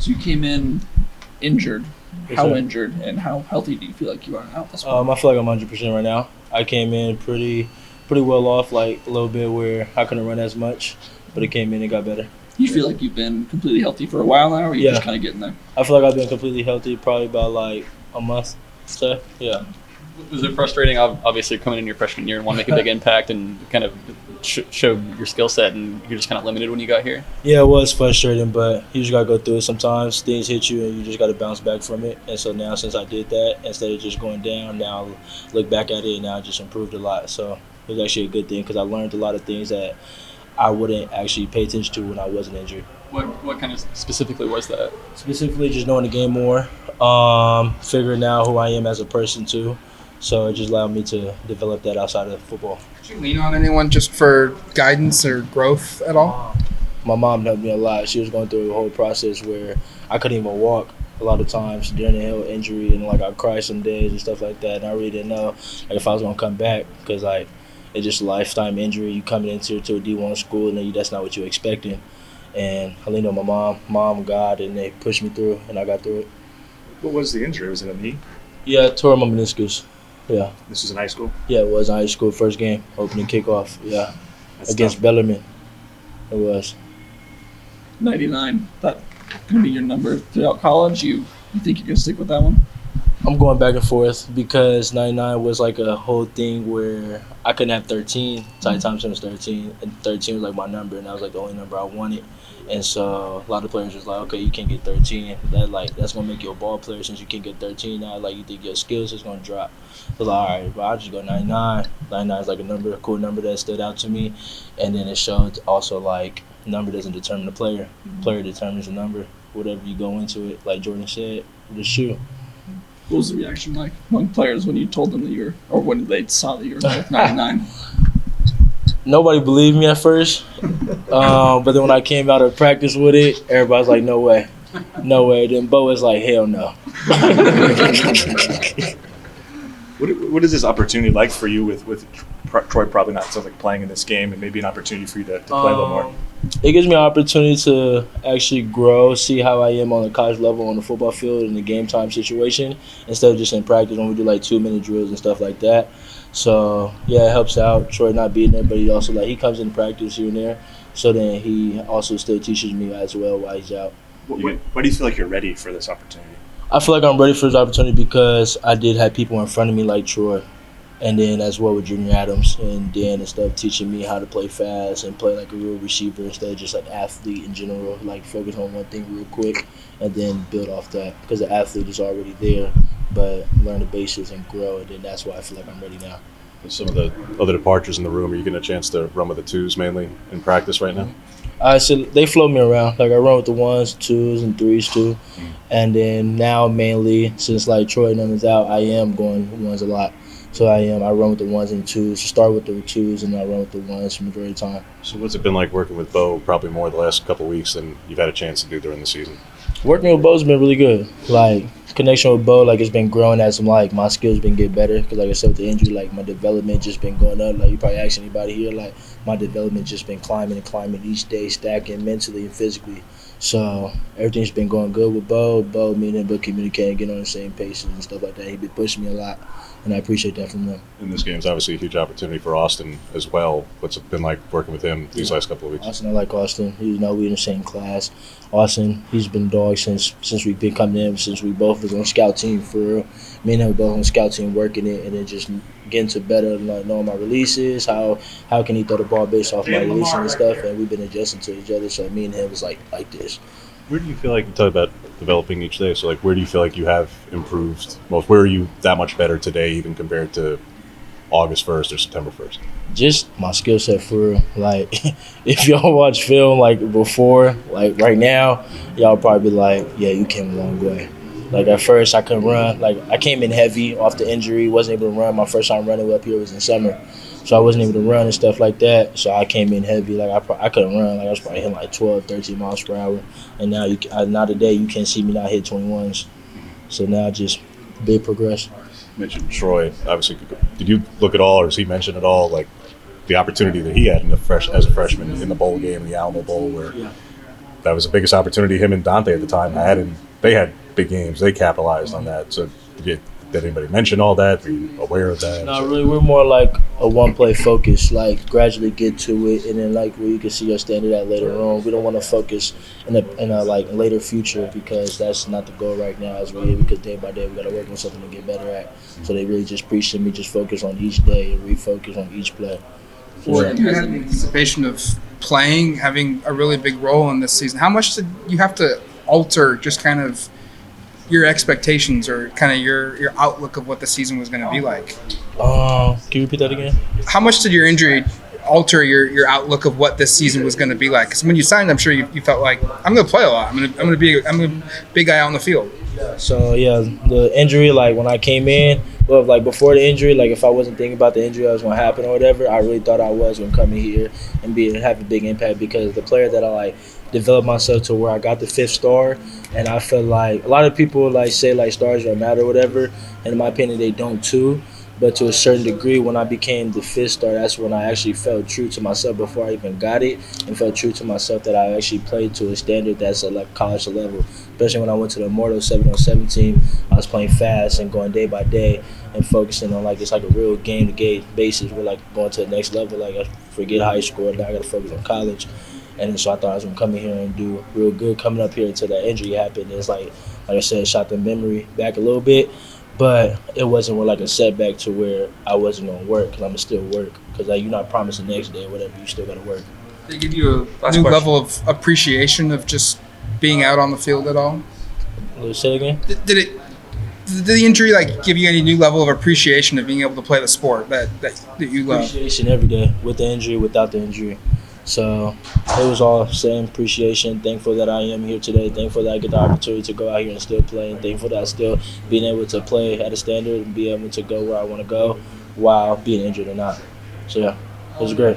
So you came in injured. Yes, How sir. injured and how healthy do you feel like you are out this point? I feel like I'm 100% right now. I came in pretty well off, like a little bit where I couldn't run as much, but it came in and got better. You feel like you've been completely healthy for a while now, or are you Yeah. just kind of getting there? I feel like I've been completely healthy probably about like a month. So yeah. Was it frustrating, obviously, coming in your freshman year and want to make a big impact and kind of show your skill set, and you're just kind of limited when you got here? Yeah, it was frustrating, but you just gotta go through it. Sometimes things hit you, and you just gotta bounce back from it. And so now, since I did that, instead of just going down, now I look back at it, and now I just improved a lot. So it was actually a good thing because I learned a lot of things that I wouldn't actually pay attention to when I wasn't injured. What kind of specifically was that? Specifically, just knowing the game more, figuring out who I am as a person too. So it just allowed me to develop that outside of football. Did you lean on anyone just for guidance or growth at all? My mom helped me a lot. She was going through a whole process where I couldn't even walk a lot of times during the whole injury, and like I cried some days and stuff like that. And I really didn't know like if I was gonna come back because like it's just a lifetime injury. You coming into to a D1 school and then that's not what you're expecting. And I leaned on my mom, God, and they pushed me through, and I got through it. What was the injury? Was it a knee? Yeah, I tore my meniscus. Yeah. This was in high school? Yeah, it was in high school, first game, opening kickoff. Yeah, That's against tough. Bellarmine. It was. 99. That going to be your number throughout college. You think you can stick with that one? I'm going back and forth because 99 was like a whole thing where I couldn't have 13. Ty Thompson was 13, and 13 was like my number, and that was like the only number I wanted. And so a lot of players was like, okay, you can't get 13. That's gonna make you a ball player since you can't get 13 now. Like you think your skills is gonna drop. I was like, all right, but I'll just go 99. 99 is like a cool number that stood out to me, and then it showed also like number doesn't determine the player. Player determines the number. Whatever you go into it, like Jordan said, with the shoe. What was the reaction like among players when you told them that you were, or when they saw that you were with 99? Nobody believed me at first, but then when I came out of practice with it, everybody's like, no way. No way. Then Bo was like, hell no. What is this opportunity like for you with Troy probably not sounds like playing in this game, and maybe an opportunity for you to play a little more? It gives me an opportunity to actually grow, see how I am on the college level on the football field in the game time situation instead of just in practice when we do like 2-minute drills and stuff like that. So yeah, it helps out. Troy not being there, but he also he comes in practice here and there. So then he also still teaches me as well while he's out. Why do you feel like you're ready for this opportunity? I feel like I'm ready for this opportunity because I did have people in front of me like Troy, and then as well with Junior Adams and Dan and stuff teaching me how to play fast and play like a real receiver instead of just like athlete in general, like focus on one thing real quick and then build off that because the athlete is already there, but learn the basics and grow, and then that's why I feel like I'm ready now. With some of the other departures in the room, are you getting a chance to run with the twos mainly in practice right now? So they float me around. Like I run with the 1s, 2s, and 3s too. And then now mainly, since like Troy and them is out, I am going 1s a lot. So I run with the 1s and 2s. Start with the 2s and I run with the 1s for the majority of the time. So what's it been like working with Bo probably more the last couple of weeks than you've had a chance to do during the season? Working with Bo's been really good. Like connection with Bo, like it's been growing as like my skills been getting better. Because like I said with the injury, like my development just been going up. Like you probably ask anybody here, like my development just been climbing and climbing each day, stacking mentally and physically. So everything's been going good with Bo. Bo, me and him, but communicating, getting on the same paces and stuff like that. He been pushing me a lot, and I appreciate that from him. And this game's obviously a huge opportunity for Austin as well. What's it been like working with him these last couple of weeks? Austin, I like Austin. We in the same class. Austin, he's been dog since we've been coming in, since we both was on scout team for real. Me and him were both on scout team working it, and then just getting to better, like knowing my releases, how can he throw the ball based off my releasing and stuff, and we've been adjusting to each other. So me and him was like this. Where do you feel like, you talk about developing each day, so like where do you feel like you have improved most? Where are you that much better today even compared to August 1st or September 1st? Just my skill set for real. Like, if y'all watch film like before, like right now, y'all probably be like, yeah, you came a long way. Like at first I couldn't run. Like I came in heavy off the injury, wasn't able to run. My first time running up here was in summer. So I wasn't able to run and stuff like that. So I came in heavy. Like I couldn't run. Like I was probably hitting like 12, 13 miles per hour. And now now today you can't see me not hit 21s. So now just big progression. You mentioned Troy. Obviously, did you look at all, or has he mentioned at all, like the opportunity that he had as a freshman in the bowl game, in the Alamo Bowl, where that was the biggest opportunity him and Dante at the time had, and they had big games. They capitalized on that. So did anybody mention all that? Were you aware of that? Not really. We're more like a one-play focus, like gradually get to it, and then like where you can see your standard at later on. We don't want to focus in a like later future, because that's not the goal right now as we're here, because day by day we got to work on something to get better at. So they really just preach to me, just focus on each day and refocus on each play. You had an anticipation of playing, having a really big role in this season. How much did you have to alter just kind of your expectations or kind of your outlook of what the season was going to be like? Can you repeat that again? How much did your injury alter your outlook of what this season was going to be like? Because when you signed, I'm sure you felt like, I'm going to play a lot. I'm going to be a big guy out on the field. So yeah, the injury, like when I came in, well, like before the injury, like if I wasn't thinking about the injury that was going to happen or whatever, I really thought I was going to come in here and have a big impact, because the player that I like developed myself to where I got the 5th star, and I feel like a lot of people like say like stars don't matter or whatever, and in my opinion they don't too. But to a certain degree, when I became the 5th star, that's when I actually felt true to myself before I even got it, and felt true to myself that I actually played to a standard that's at like college level. Especially when I went to the Immortal 7-on-7 team, I was playing fast and going day by day and focusing on like it's like a real game-to-game basis. We're like going to the next level. Like I forget high school, now I got to focus on college. And so I thought I was going to come in here and do real good coming up here until that injury happened. It's like I said, shot the memory back a little bit. But it wasn't like a setback to where I wasn't going to work, because I'm going to still work. Because you're not promised the next day or whatever, you still got to work. Did it give you a new level of appreciation of just being out on the field at all? Say it again? Did the injury like give you any new level of appreciation of being able to play the sport that you love? Appreciation every day, with the injury, without the injury. So it was all same appreciation. Thankful that I am here today. Thankful that I get the opportunity to go out here and still play. And thankful that I still being able to play at a standard and be able to go where I want to go while being injured or not. So yeah, it was great.